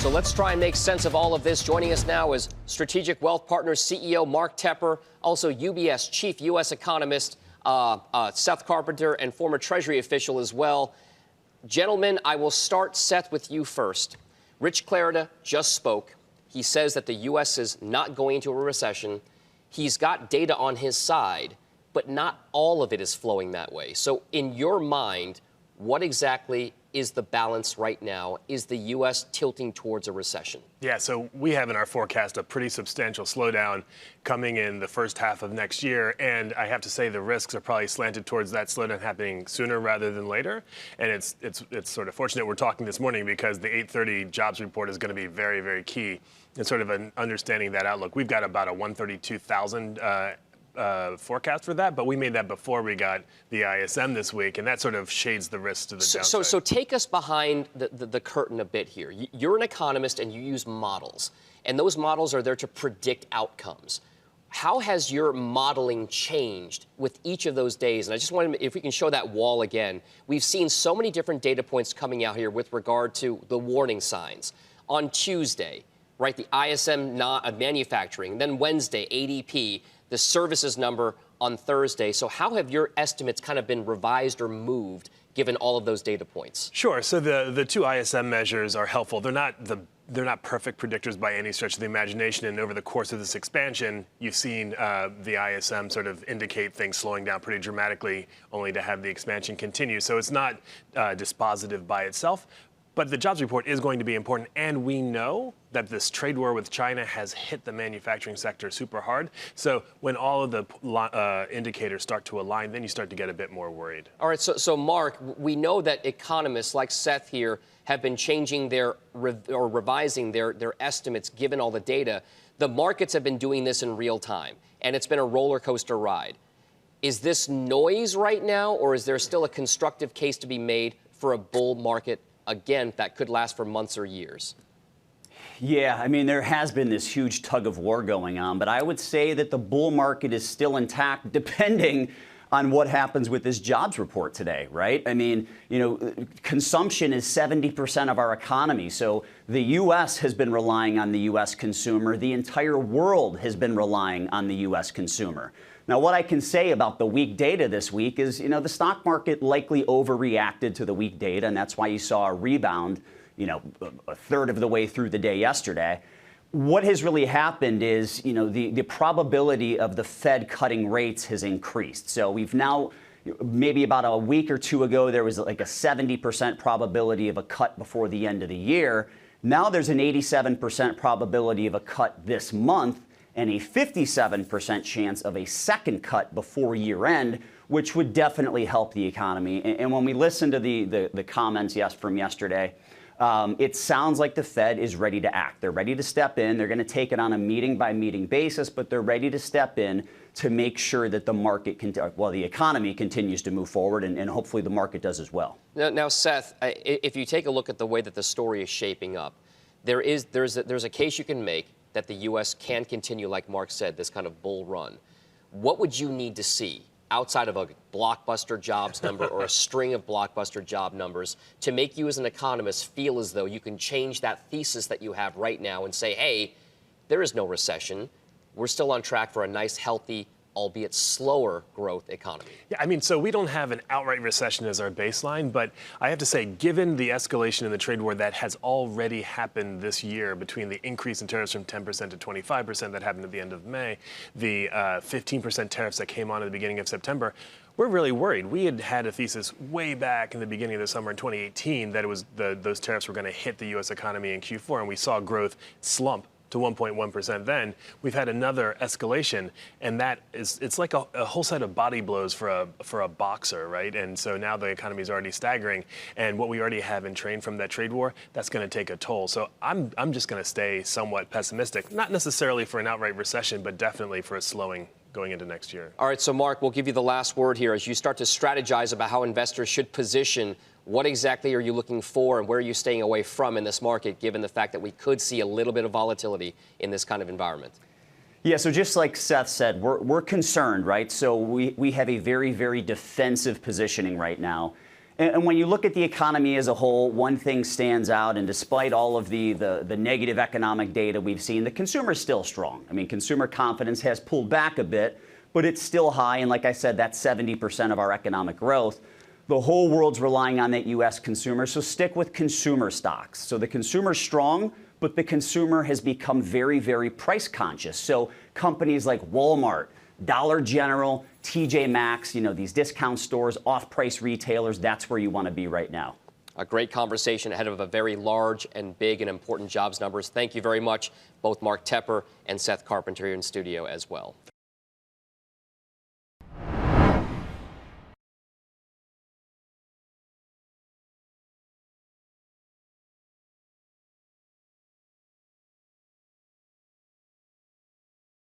So let's try and make sense of all of this. Joining us now is Strategic Wealth Partners CEO Mark Tepper, also UBS Chief U.S. Economist Seth Carpenter, and former Treasury official as well. Gentlemen, I will start, Seth, with you first. Rich Clarida just spoke. He says that the U.S. is not going into a recession. He's got data on his side, but not all of it is flowing that way. So in your mind, what exactly is the balance right now? Is the U.S. tilting towards a recession? Yeah, so we have in our forecast a pretty substantial slowdown coming in the first half of next year. And I have to say the risks are probably slanted towards that slowdown happening sooner rather than later. And it's sort of fortunate we're talking this morning because the 8:30 jobs report is going to be very, very key in sort of understanding that outlook. We've got about a 132,000 forecast for that, but we made that before we got the ISM this week, and that sort of shades the risk to the downside. So take us behind the curtain a bit here. You're an economist and you use models, and those models are there to predict outcomes. How has your modeling changed with each of those days? And I just wanted, if we can show that wall again. We've seen so many different data points coming out here with regard to the warning signs. On Tuesday, right, the ISM manufacturing, then Wednesday, ADP, the services number on Thursday. So how have your estimates kind of been revised or moved given all of those data points? Sure. So the two ISM measures are helpful. They're not perfect predictors by any stretch of the imagination. And over the course of this expansion, you've seen the ISM sort of indicate things slowing down pretty dramatically, only to have the expansion continue. So it's not dispositive by itself. But the jobs report is going to be important, and we know that this trade war with China has hit the manufacturing sector super hard. So when all of the indicators start to align, then you start to get a bit more worried. All right, so Mark, we know that economists like Seth here have been changing or revising their estimates given all the data. The markets have been doing this in real time, and it's been a roller coaster ride. Is this noise right now, or is there still a constructive case to be made for a bull market? Again, that could last for months or years. Yeah, I mean, there has been this huge tug of war going on, but I would say that the bull market is still intact, depending on what happens with this jobs report today, right? I mean, you know, consumption is 70% of our economy. So the U.S. has been relying on the U.S. consumer. The entire world has been relying on the U.S. consumer. Now, what I can say about the weak data this week is, you know, the stock market likely overreacted to the weak data, and that's why you saw a rebound, you know, a third of the way through the day yesterday. What has really happened is, you know, the probability of the Fed cutting rates has increased. So we've now, maybe about a week or two ago, there was like a 70% probability of a cut before the end of the year. Now there's an 87% probability of a cut this month, and a 57% chance of a second cut before year end, which would definitely help the economy. And when we listen to the comments from yesterday, it sounds like the Fed is ready to act. They're ready to step in. They're going to take it on a meeting by meeting basis, but they're ready to step in to make sure that the market the economy continues to move forward, and hopefully the market does as well. Now, Seth, if you take a look at the way that the story is shaping up, there's a case you can make that the U.S. can continue, like Mark said, this kind of bull run. What would you need to see outside of a blockbuster jobs number or a string of blockbuster job numbers to make you as an economist feel as though you can change that thesis that you have right now and say, hey, there is no recession. We're still on track for a nice, healthy, albeit slower growth economy? Yeah, I mean, so we don't have an outright recession as our baseline, but I have to say, given the escalation in the trade war that has already happened this year between the increase in tariffs from 10% to 25% that happened at the end of May, the 15% tariffs that came on at the beginning of September, we're really worried. We had a thesis way back in the beginning of the summer in 2018 that it was those tariffs were going to hit the U.S. economy in Q4, and we saw growth slump to 1.1% then. We've had another escalation, and it's like a whole set of body blows for a boxer, right? And so now the economy is already staggering, and what we already have in train from that trade war, that's going to take a toll. So I'm just going to stay somewhat pessimistic, not necessarily for an outright recession, but definitely for a slowing going into next year. All right, so Mark, we'll give you the last word here as you start to strategize about how investors should position. What exactly are you looking for, and where are you staying away from in this market, given the fact that we could see a little bit of volatility in this kind of environment? Yeah, so just like Seth said, we're concerned, right? So we have a very, very defensive positioning right now. And when you look at the economy as a whole, one thing stands out, and despite all of the negative economic data we've seen, the consumer is still strong. I mean, consumer confidence has pulled back a bit, but it's still high, and like I said, that's 70% of our economic growth. The whole world's relying on that U.S. consumer, so stick with consumer stocks. So the consumer's strong, but the consumer has become very, very price conscious. So companies like Walmart, Dollar General, TJ Maxx, these discount stores, off-price retailers, that's where you want to be right now. A great conversation ahead of a very large and big and important jobs numbers. Thank you very much, both Mark Tepper and Seth Carpenter here in studio as well.